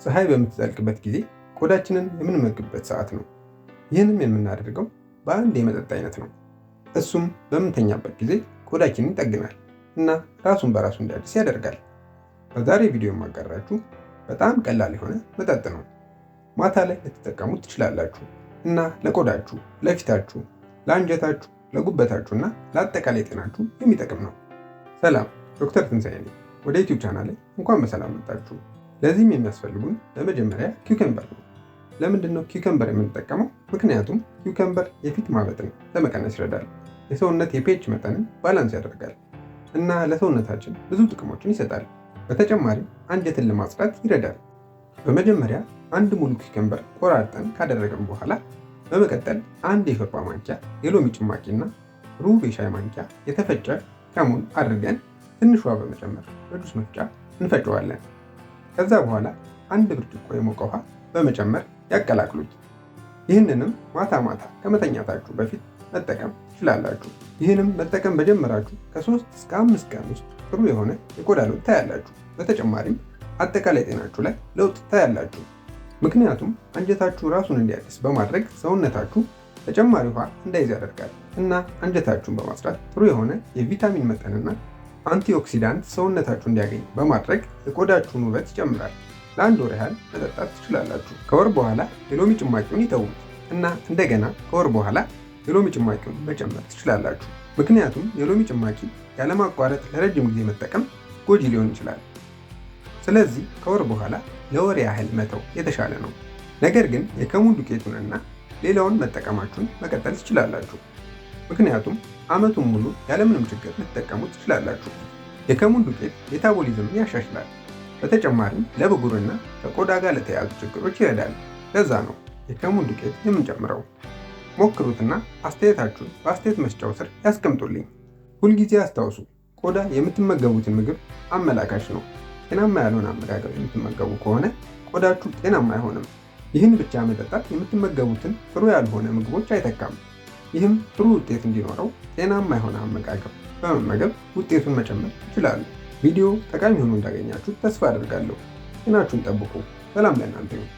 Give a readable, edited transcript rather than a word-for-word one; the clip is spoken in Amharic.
ፀሐይ በምትጠልቅበት ጊዜ ቆዳችንን የምንመግብበት ሰዓት ነው። ይህንም የምናደርገው በአንድ የመጠጥ አይነት ነው። እሱም በምንተኛበት ጊዜ ቆዳችንን ይጠግናል እና ራሱን በራሱ እንዲያድስ ያደርጋል። በዛሬ ቪዲዮ የማጋራችሁ በጣም ቀላል የሆነ መጠጥ ነው። ማታ ላይ ልትጠቀሙት ትችላላችሁ እና ለቆዳችሁ፣ ለፊታችሁ፣ ለአንጀታችሁ፣ ለጉበታችሁ እና ለአጠቃላይ ጤናችሁ የሚጠቅም ነው። ሰላም፣ ዶክተር ትንሳኤ ነኝ። ወደ ዩቲዩብ ቻናሌ እንኳን በሰላም መጣችሁ። ለዚህም የሚያስፈልጉን በመጀመሪያ ኪውከምበር ነው። ለምንድን ነው ኪውከምበር የምንጠቀመው? ምክንያቱም ኪውከምበር የፊት ማበጥን ለመቀነስ ይረዳል፣ የሰውነት የፒኤች መጠንን ባላንስ ያደርጋል እና ለሰውነታችን ብዙ ጥቅሞችን ይሰጣል። በተጨማሪም አንጀትን ለማጽዳት ይረዳል። በመጀመሪያ አንድ ሙሉ ኪውከምበር ቆራርጠን ካደረግን በኋላ በመቀጠል አንድ የሾርባ ማንኪያ የሎሚ ጭማቂና ሩብ የሻይ ማንኪያ የተፈጨ ከሙን አድርገን ትንሽ ውሃ በመጨመር በጁስ መፍጫ እንፈጨዋለን። ከዛ በኋላ አንድ ብርጭቆ የሞቀ ውሃ በመጨመር ያቀላቅሉት። ይህንንም ማታ ማታ ከመተኛታችሁ በፊት መጠቀም ትችላላችሁ። ይህንም መጠቀም በጀመራችሁ ከ3 እስከ 5 ቀን ውስጥ ጥሩ የሆነ የቆዳ ለውጥ ታያላችሁ። በተጨማሪም አጠቃላይ ጤናችሁ ላይ ለውጥ ታያላችሁ። ምክንያቱም አንጀታችሁ ራሱን እንዲያድስ በማድረግ ሰውነታችሁ ተጨማሪ ውሃ እንዳይዝ ያደርጋል እና አንጀታችሁን በማጽዳት ጥሩ የሆነ የቪታሚን መጠንና አንቲኦክሲዳንት ሰውነታችሁ እንዲያገኝ በማድረግ የቆዳችሁን ውበት ይጨምራል። ለአንድ ወር ያህል መጠጣት ትችላላችሁ። ከወር በኋላ የሎሚ ጭማቂውን ይተዉት እና እንደገና ከወር በኋላ የሎሚ ጭማቂውን መጨመር ትችላላችሁ። ምክንያቱም የሎሚ ጭማቂ ያለማቋረጥ ለረጅም ጊዜ መጠቀም ጎጂ ሊሆን ይችላል። ስለዚህ ከወር በኋላ ለወር ያህል መተው የተሻለ ነው። ነገር ግን የከሙን ዱቄቱንና ሌላውን መጠቀማችሁን መቀጠል ትችላላችሁ። ምክንያቱም ዓመቱን ሙሉ ያለምንም ችግር ልትጠቀሙት ትችላላችሁ። የከሙን ዱቄት ሜታቦሊዝምን ያሻሽላል። በተጨማሪም ለብጉርና ከቆዳ ጋር ለተያያዙ ችግሮች ይረዳል። ለዛ ነው የከሙን ዱቄት የምንጨምረው። ሞክሩትና አስተያየታችሁን በአስተያየት መስጫው ስር ያስቀምጡልኝ። ሁልጊዜ አስታውሱ፣ ቆዳ የምትመገቡትን ምግብ አመላካች ነው። ጤናማ ያልሆነ አመጋገብ የምትመገቡ ከሆነ ቆዳችሁ ጤናማ አይሆንም። ይህን ብቻ መጠጣት የምትመገቡትን ጥሩ ያልሆነ ምግቦች አይተካም። ይህም ጥሩ ውጤት እንዲኖረው ጤናማ የሆነ አመጋገብ በመመገብ ውጤቱን መጨመር ይችላሉ። ቪዲዮ ጠቃሚ ሆኖ እንዳገኛችሁ ተስፋ አድርጋለሁ። ጤናችሁን ጠብቁ። ሰላም ለእናንተ ይሁን።